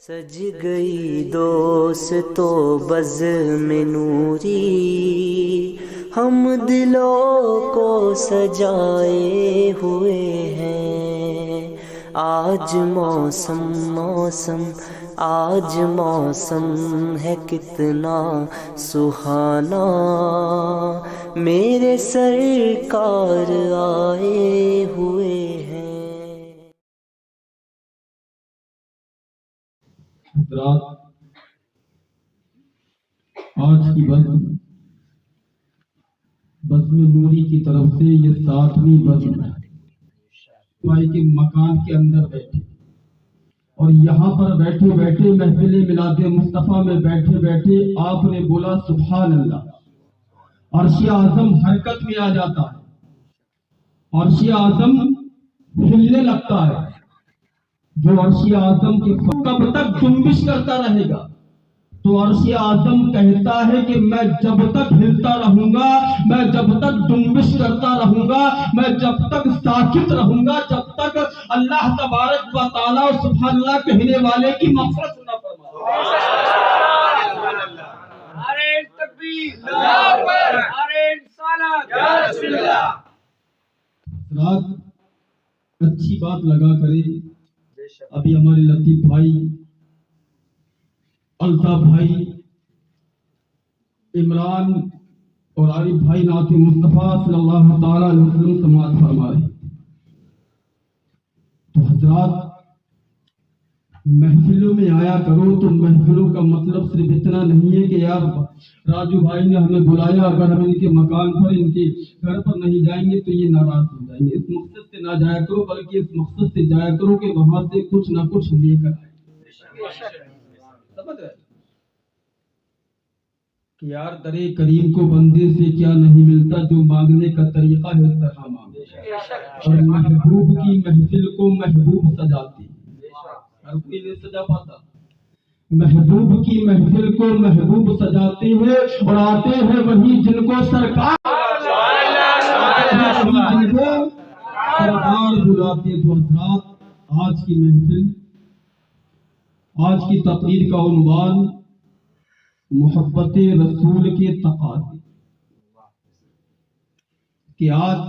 سج گئی دوستو بزم نوری، ہم دلوں کو سجائے ہوئے ہیں۔ آج موسم آج موسم ہے کتنا سہانا، میرے سرکار آئے ہوئے ہیں۔ حضرات، آج کی بزم نوری کی طرف سے یہ 7ویں بزم ہے۔ بھائی کے مکان کے اندر بیٹھے اور یہاں پر بیٹھے بیٹھے محفل میلاد مصطفیٰ میں بیٹھے بیٹھے آپ نے بولا سبحان اللہ، عرش اعظم حرکت میں آ جاتا ہے، عرش اعظم ہلنے لگتا ہے۔ جو عرش اعظم کے کب تک جنبش کرتا رہے گا؟ تو عرش اعظم کہتا ہے کہ میں جب تک ہلتا رہوں گا، میں جب تک جنبش کرتا رہوں گا، میں جب تک ساکت رہوں گا، جب تک اللہ تبارک و تعالیٰ اور سبحان اللہ کہنے والے کی مغفرت نہ فرمائے۔ نعرہ تکبیر، اللہ اکبر، نعرہ رسالت، یا رسول اللہ۔ حضرات، اچھی بات لگا کریں۔ ابھی ہمارے لطیف بھائی، الطاف بھائی، عمران اور عارف بھائی نعت مصطفیٰ صلی اللہ تعالیٰ علیہ وسلم سماعت فرما رہے۔ تو حضرات، محفلوں میں آیا کرو تو محفلوں کا مطلب صرف اتنا نہیں ہے کہ یار راجو بھائی نے ہمیں بلایا، اگر ہم ان کے مکان پر ان کے گھر پر نہیں جائیں گے تو یہ ناراض ہو جائیں گے۔ اس مقصد سے نہ جایا کرو، بلکہ اس مقصد سے جایا کرو کہ وہاں سے کچھ نہ کچھ لے کر آئے۔ سمجھ رہے کہ یار در کریم کو بندے سے کیا نہیں ملتا، جو مانگنے کا طریقہ ہے اس طرح مانگے۔ اور محبوب کی محفل کو محبوب سجاتی، ہر کوئی نہیں سجا پاتا۔ محبوب کی محفل کو محبوب سجاتے ہیں اور آتے ہیں وہی جن کو سرکار بلاتے ہیں۔ تو حضرات، آج کی محفل، آج کی تقریر کا عنوان محبت رسول کے تقاضے، کہ آج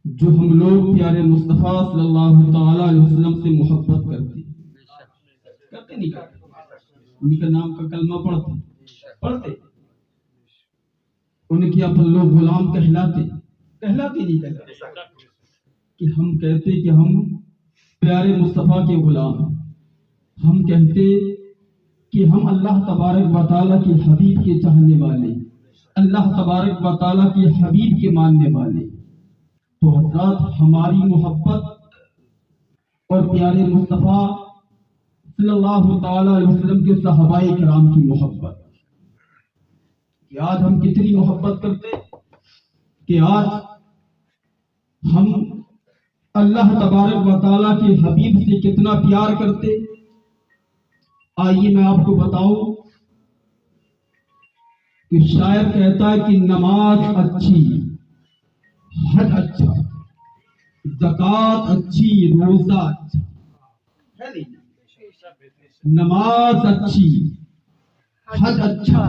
جو ہم لوگ پیارے مصطفیٰ صلی اللہ تعالیٰ علیہ وسلم سے محبت کرتے نہیں کرتے، ان کے نام کا کلمہ پڑھتے، ان کے اپن لوگ غلام کہلاتے نہیں کہلاتے، کہ ہم کہتے کہ ہم پیارے مصطفیٰ کے غلام ہیں، ہم کہتے کہ ہم اللہ تبارک و تعالیٰ کے حبیب کے چاہنے والے، اللہ تبارک و تعالیٰ کے حبیب کے ماننے والے۔ تو حضرات، ہماری محبت اور پیارے مصطفیٰ صلی اللہ تعالیٰ علیہ وسلم کے صحابہ کرام کی محبت، کہ آج ہم کتنی محبت کرتے، کہ آج ہم اللہ تبارک و تعالیٰ کے حبیب سے کتنا پیار کرتے۔ آئیے میں آپ کو بتاؤں کہ شاعر کہتا ہے کہ نماز اچھی، حج اچھا، زکوٰۃ اچھی، روزہ اچھا ہے نہیں؟ نماز اچھی، حج اچھا،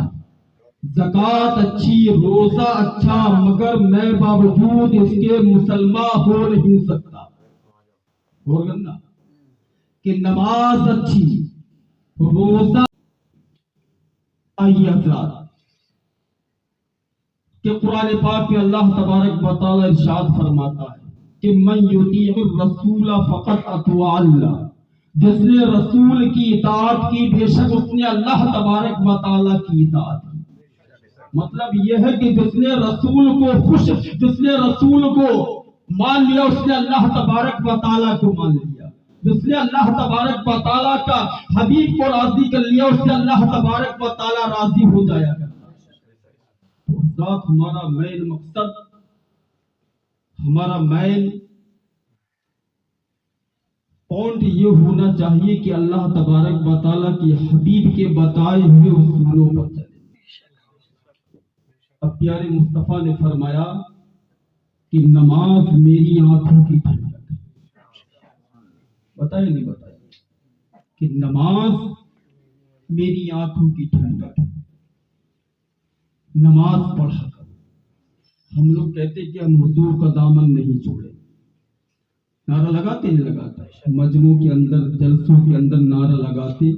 زکوٰۃ اچھی، روزہ اچھا، مگر میں باوجود اس کے مسلمان ہو نہیں سکتا۔ غور کرنا کہ نماز اچھی، روزہ، آئیے حضرات کہ قرآن پاک میں اللہ تبارک و تعالیٰ ارشاد فرماتا ہے کہ من یطیع الرسول فقط اطاع اللہ، جس نے رسول کی اطاعت کی بے شک اس نے اللہ تبارک و تعالیٰ کی اطاعت کی۔ مطلب یہ ہے کہ جس نے رسول کو جس نے رسول کو مان لیا، اس نے اللہ تبارک و تعالیٰ کو مان لیا۔ جس نے اللہ تبارک و تعالیٰ کا حبیب کو راضی کر لیا، اس سے اللہ تبارک و تعالیٰ راضی ہو جایا کرتا۔ ذات ہمارا مین مقصد، ہمارا مین پوائنٹ یہ ہونا چاہیے کہ اللہ تبارک و تعالیٰ کی حبیب کے بتائے ہوئے اصولوں پر چلے۔ اب پیارے مصطفیٰ نے فرمایا کہ نماز میری آنکھوں کی ٹھنڈک ہے۔ بتائے نہیں بتائے کہ نماز میری آنکھوں کی ٹھنڈک ہے، نماز پڑھا کر۔ ہم لوگ کہتے کہ ہم حضور کا دامن نہیں چھوڑیں، نعرہ لگاتے نہیں لگاتا، مجموع کے اندر جلسوں کے اندر نعرہ لگاتے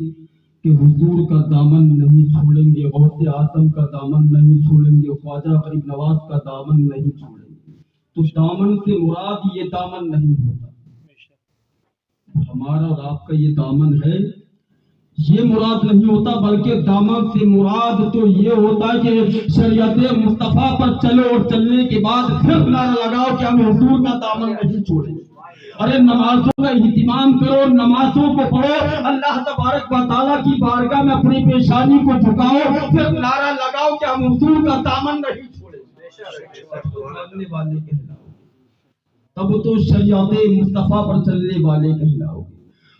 کہ حضور کا دامن نہیں چھوڑیں گے، غوث اعظم کا دامن نہیں چھوڑیں گے، خواجہ غریب نواز کا دامن نہیں چھوڑیں گے۔ تو دامن سے مراد یہ دامن نہیں ہوتا، ہمارا اور آپ کا یہ دامن ہے، یہ مراد نہیں ہوتا، بلکہ دامن سے مراد تو یہ ہوتا ہے کہ شریعت مصطفیٰ پر چلو اور چلنے کے بعد پھر نعرہ لگاؤ کہ ہم حضور کا دامن نہیں چھوڑیں گے۔ ارے نمازوں کا اہتمام کرو، نمازوں کو پڑھو، اللہ تبارک و تعالیٰ کی بارگاہ میں اپنی پیشانی کو جھکاؤ، پھر نعرہ لگاؤ کہ ہم حضور کا دامن نہیں چھوڑیں گے، والے کہلاؤ، تب تو شریعت مصطفیٰ پر چلنے والے کہلاؤ گے۔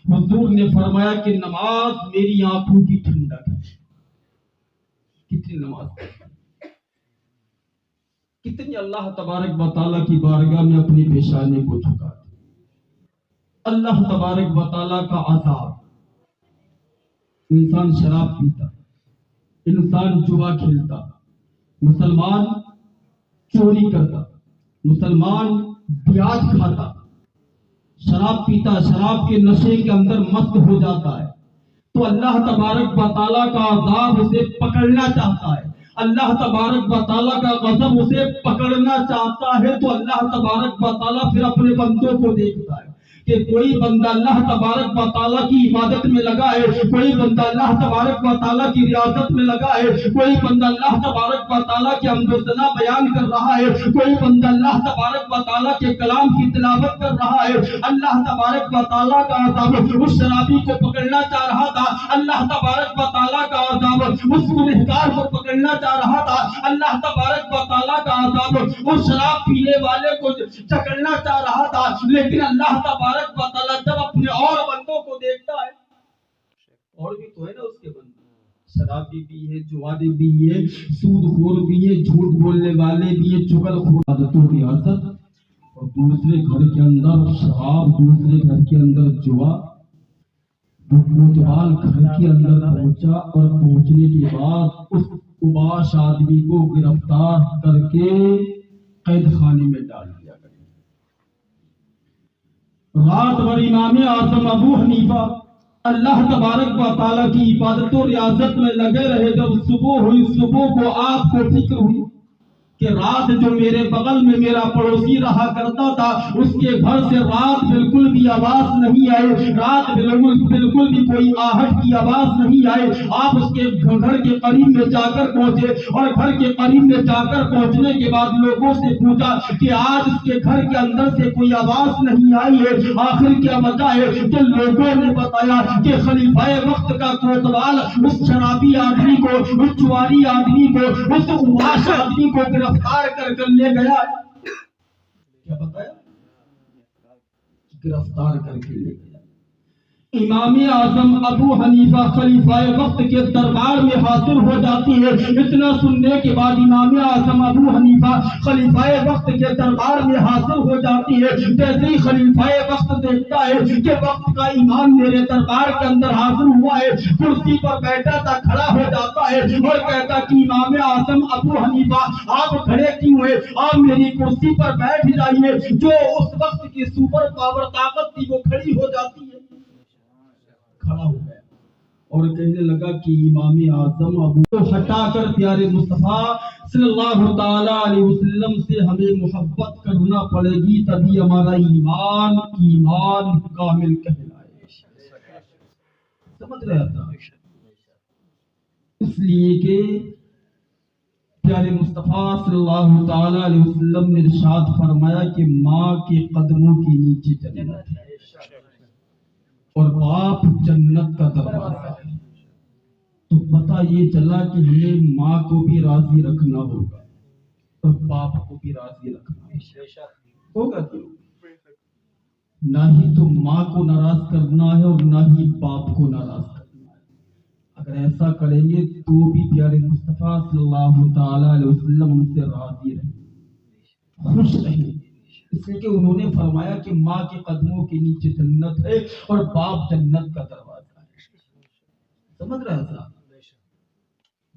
حضور نے فرمایا کہ نماز میری آنکھوں کی ٹھنڈک ہے۔ کتنی نماز کتنی اللہ تبارک و تعالیٰ کی بارگاہ میں اپنی پیشانی کو جھکا دی۔ اللہ تبارک و تعالیٰ کا عذاب، انسان شراب پیتا، انسان جوا کھیلتا، مسلمان چوری کرتا، مسلمان بیاج کھاتا، شراب پیتا، شراب کے نشے کے اندر مست ہو جاتا ہے، تو اللہ تبارک و تعالیٰ کا عذاب اسے پکڑنا چاہتا ہے، اللہ تبارک و تعالیٰ کا غضب اسے پکڑنا چاہتا ہے، تو اللہ تبارک و تعالیٰ پھر اپنے بندوں کو دیکھتا ہے کہ کوئی بندہ اللہ تبارک و تعالیٰ کی عبادت میں لگا ہے، کوئی بندہ اللہ تبارک و تعالیٰ کی ریاضت میں لگا ہے، کوئی بندہ اللہ تبارک و تعالیٰ کی حمد و ثنا بیان کر رہا ہے، کوئی بندہ اللہ تبارک و تعالیٰ کے کلام کی تلاوت کر رہا ہے۔ اللہ تبارک و تعالیٰ کا عذاب اس شرابی کو پکڑنا چاہ رہا تھا، اللہ تبارک و تعالیٰ کا عذاب اس گنہگار کو پکڑنا چاہ رہا تھا، اللہ تبارک و تعالیٰ کا عذاب اس شراب پینے والے کو جکڑنا چاہ رہا تھا، لیکن اللہ تبارک و تعالیٰ جب اپنے اور بندوں کو دیکھتا ہے، اور بھی تو ہے نا اس کے بندے، شرابی بھی ہے، جواری بھی ہے، سود خور بھی ہے، جھوٹ بولنے والے بھی ہے، چغل خور، عادت و ریاست، اور دوسرے گھر کے اندر شراب، دوسرے گھر کے اندر جوا، کوتوال گھر کے اندر پہنچا، اور پہنچنے کے بعد اس اوباش آدمی کو گرفتار کر کے قید خانے میں ڈال دیا گیا۔ رات بھر امام اعظم ابو حنیفہ اللہ تبارک و تعالیٰ کی عبادت و ریاضت میں لگے رہے۔ جب صبح ہوئی، صبح کو آپ کو فکر ہوئی کہ رات جو میرے بغل میں میرا پڑوسی رہا کرتا تھا، اس کے گھر سے رات بالکل بھی آواز نہیں آئی، رات بالکل بھی کوئی آہٹ کی آواز نہیں آئی۔ آپ اس کے گھر کے قریب میں جا کر پہنچے، اور گھر کے قریب میں جا کر پہنچنے کے بعد لوگوں سے پوچھا کہ آج اس کے گھر کے اندر سے کوئی آواز نہیں آئی ہے، آخر کیا وجہ ہے؟ کہ لوگوں نے بتایا کہ خلیفہ وقت کا کوتوال اس شرابی آدمی کو، اس جواری آدمی کو، اس اواش آدمی کو گرفتار کر لے گیا۔ کیا بتایا؟ گرفتار کر کے لے گیا۔ امام اعظم ابو حنیفہ خلیفہ وقت کے دربار میں حاضر ہو جاتی ہے۔ اتنا سننے کے بعد امام اعظم ابو حنیفہ خلیفہ وقت کے دربار میں حاضر ہو جاتی ہے۔ جیسے ہی خلیفہ وقت دیکھتا ہے کہ وقت کا امام میرے دربار کے اندر حاضر ہوا ہے، کرسی پر بیٹھا تھا کھڑا ہو جاتا ہے اور کہتا کہ امام اعظم ابو حنیفہ آپ کھڑے کیوں ہیں؟ آپ میری کرسی پر بیٹھ جائیے۔ جو اس وقت کی سپر پاور طاقت تھی وہ کھڑی ہو جاتی ہے۔ کھڑا ہو گیا اور کہنے لگا کہ امام اعظم ابو کو ہٹا کر پیارے مصطفیٰ صلی اللہ تعالی علیہ وسلم سے ہمیں محبت کرنا پڑے گی، تبھی ہمارا ایمان کامل کہلائے۔ سمجھ رہا تھا؟ اس لیے کہ پیارے مصطفیٰ صلی اللہ تعالی علیہ وسلم نے ارشاد فرمایا کہ ماں کے قدموں کے نیچے جنت ہے اور باپ جنت کا دروازہ ہے۔ تو پتہ یہ چلا کہ ہمیں ماں کو بھی راضی رکھنا ہوگا اور باپ کو بھی راضی رکھنا ہوگا۔ نہ ہی تو ماں کو ناراض کرنا ہے اور نہ ہی باپ کو ناراض کرنا ہے۔ اگر ایسا کریں گے تو بھی پیارے مصطفیٰ صلی اللہ تعالی علیہ وسلم ان سے راضی رہیں، خوش رہیں، اس لیے کہ انہوں نے فرمایا کہ ماں کے قدموں کے نیچے جنت ہے اور باپ جنت کا دروازہ ہے۔ سمجھ رہا تھا؟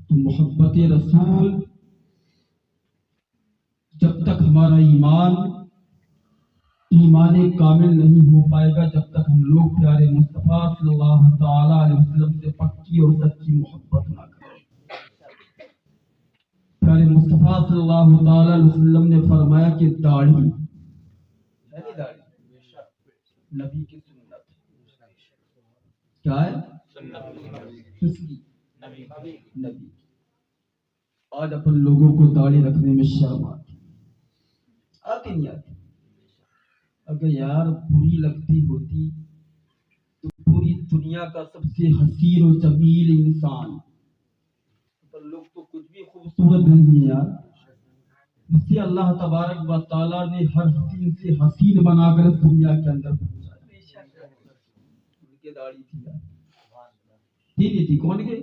تو محبت رسول جب تک ہمارا ایمان کامل نہیں ہو پائے گا جب تک ہم لوگ پیارے مصطفیٰ صلی اللہ تعالی علیہ وسلم سے پکی اور سچی محبت نہ کریں۔ پیارے مصطفیٰ صلی اللہ تعالی علیہ وسلم نے فرمایا کہ داڑھی نبی کی سنت کیا ہے؟ کس کی؟ نبی۔ آج اپن لوگوں کو داڑھی رکھنے میں شرم آتی نہیں آتی؟ اگر یار بری لگتی ہوتی تو پوری دنیا کا سب سے حسین و جمیل انسان، پر لوگ تو کچھ بھی خوبصورت نہیں ہے یار، جس سے اللہ تبارک و تعالیٰ نے ہر حسین سے حسین بنا کر اس دنیا کے اندر پہنچایا۔ ان کے داڑھی تھی یار، تھی نہیں تھی؟ کون کے؟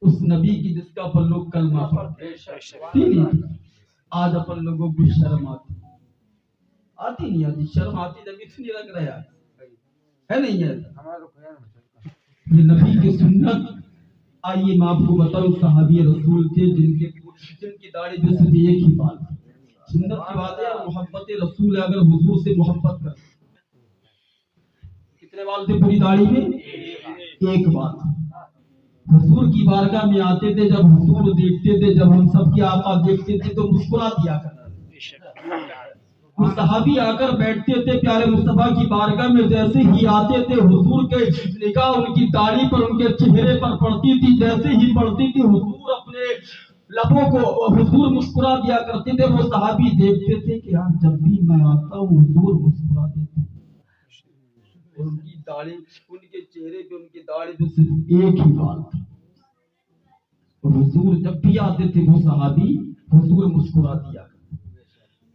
اس نبی کی جس کا اپن لوگ کلمہ پڑھتے تھی نہیں تھی؟ آج اپن لوگوں کو شرم آتی نہیں آتی؟ شرم آتی نبی سے نہیں لگ رہا ہے نہیں ہے؟ یہ نبی کی سنت۔ آئیے میں آپ کو بتاؤں، صحابی رسول تھے جن کی داڑھی پہ صرف ایک ہی بال تھی۔ سنت کی بات ہے، محبت رسول ہے، اگر حضور سے محبت کر کتنے بال تھے پوری داڑھی میں؟ ایک بال۔ حضور کی بارگاہ میں آتے تھے، جب حضور دیکھتے تھے، جب ہم سب کے آقا دیکھتے تھے تو مسکرا دیا کرتے۔ وہ صحابی آ کر بیٹھتے تھے پیارے مصطفیٰ کی بارگاہ میں، جیسے ہی آتے تھے حضور کے نگاہ ان کی داڑھی پر، ان کے چہرے پر پڑتی تھی، جیسے ہی پڑتی تھی حضور اپنے لبوں کو حضور مسکرا دیا کرتے تھے۔ وہ صحابی دیکھتے تھے کہ ہاں جب بھی میں آتا ہوں حضور مسکرا دیتے، اور ان کی داڑھی، ان کے چہرے پہ، ان کی داڑھی پہ صرف ایک ہی بال تھا، اور حضور جب بھی آتے تھے وہ صحابی حضور مسکرا دیا۔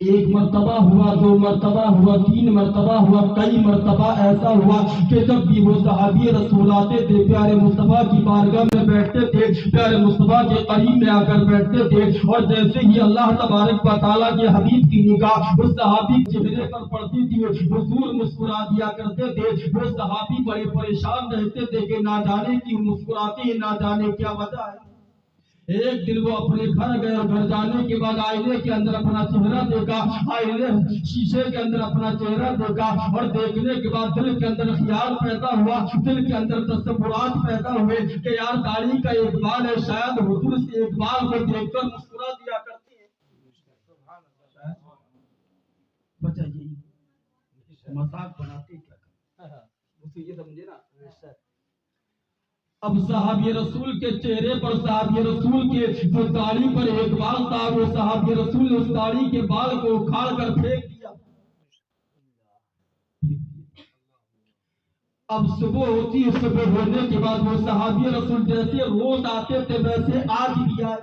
ایک مرتبہ ہوا، دو مرتبہ ہوا، تین مرتبہ ہوا، کئی مرتبہ ایسا ہوا کہ جب بھی وہ صحابی رسول آتے تھے پیارے مصطفیٰ کی بارگاہ میں بیٹھتے تھے، پیارے مصطفیٰ کے قریب میں آ کر بیٹھتے تھے، اور جیسے ہی اللہ تبارک و تعالیٰ کے حبیب کی نگاہ اس صحابی کے چہرے پر پڑتی تھی حضور مسکرا دیا کرتے تھے۔ وہ صحابی بڑے پریشان رہتے تھے کہ نہ جانے کیوں مسکراتے ہیں، نہ جانے کیا وجہ ہے۔ ایک دن وہ اپنے گھر گئے، اور گھر جانے کے بعد آئینے کے اندر اپنا چہرہ دیکھا، آئینے شیشے کے اندر اپنا چہرہ دیکھا، اور دیکھنے کے بعد دل کے اندر خیال پیدا ہوا، دل کے اندر تصورات پیدا ہوئے کہ یار داڑھی کا ایک بال ہے، شاید حضور سے ایک بال کو دیکھ کر مسکرا دیا کرتی ہے۔ بچہ یہی مذاق بناتے کیا اسے یہ سمجھے نا۔ اب صحابی رسول کے چہرے پر، صحابی رسول کے جو داڑھی پر ایک بال تھا، وہ صحابی رسول نے اس داڑھی کے بال کو اکھاڑ کر پھینک دیا۔ اب صبح ہوتی، صبح ہونے کے بعد وہ صحابی رسول جیسے روز آتے تھے ویسے آج بھی آئے،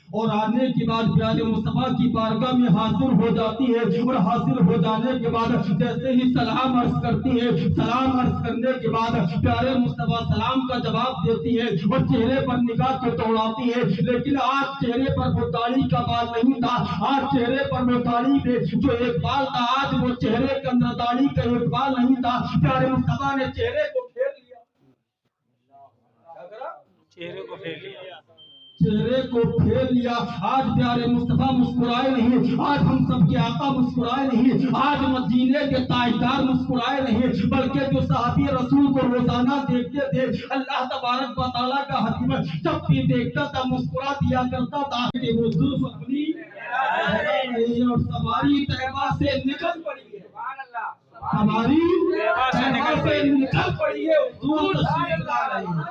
اور آنے کے بعد پیارے مصطفیٰ کی بارگاہ میں حاضر ہو جاتی ہے، اور حاضر ہو جانے کے بعد جیسے ہی سلام عرض کرتی ہے، سلام عرض کرنے کے بعد پیارے مصطفیٰ سلام کا جواب دیتی ہے اور چہرے پر نگاہ کے دوڑاتی ہے، لیکن آج چہرے پر وہ داڑھی کا بال نہیں تھا، آج چہرے پر وہ داڑھی میں جو ایک بال تھا، آج وہ چہرے کے اندر داڑھی کا ایک بال نہیں تھا۔ پیارے مصطفیٰ نے چہرے کو پھیر لیا۔ کیا کرا؟ چہرے کو پھیر لیا، چہرے کو پھیر لیا۔ آج پیارے مصطفیٰ مسکرائے نہیں، آج ہم سب کے آقا مسکرائے نہیں، آج مدینے کے تاجدار مسکرائے نہیں، بلکہ جو صحابی رسول کو روزانہ دیکھتے تھے، اللہ تبارک و تعالیٰ کا حبیب جب بھی دیکھتا تھا مسکرا دیا کرتا تھا کہ وہ زلف اپنی اور سواری طیبہ سے نکل پڑی ہے، ہماری طیبہ سے نکل پڑی ہے، حضور تشریف لا رہے ہیں،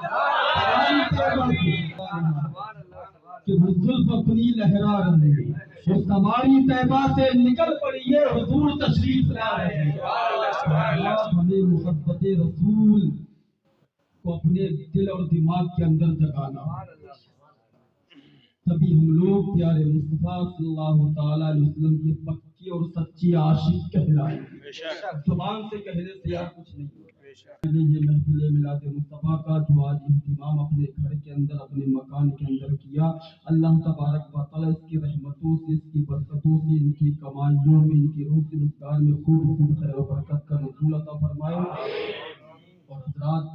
کہ وہ زلف اپنی لہرا رہے ہیں، وہ سواری طیبہ سے نکل پڑی ہے، حضور تشریف لا رہے ہیں۔ ہمیں محبت رسول کو اپنے دل اور دماغ کے اندر جگانا، تبھی ہم لوگ پیارے مصطفیٰ صلی اللہ تعالیٰ علیہ وسلم کے پکی اور سچی عاشق کہلائیں گے۔ زبان سے کہنے سے یار کچھ نہیں ہوگا۔ یہ محفل میلاد مصطفیٰ کا جو آج اہتمام اپنے گھر کے اندر، اپنے مکان کے اندر کیا، اللہ تبارک و تعالیٰ اس کی رحمتوں سے، اس کی برکتوں سے، ان کی کمائیوں میں، ان کی روزی روزگار میں خوب خیر و برکت کا نزول عطا فرمائے۔ اور حضرات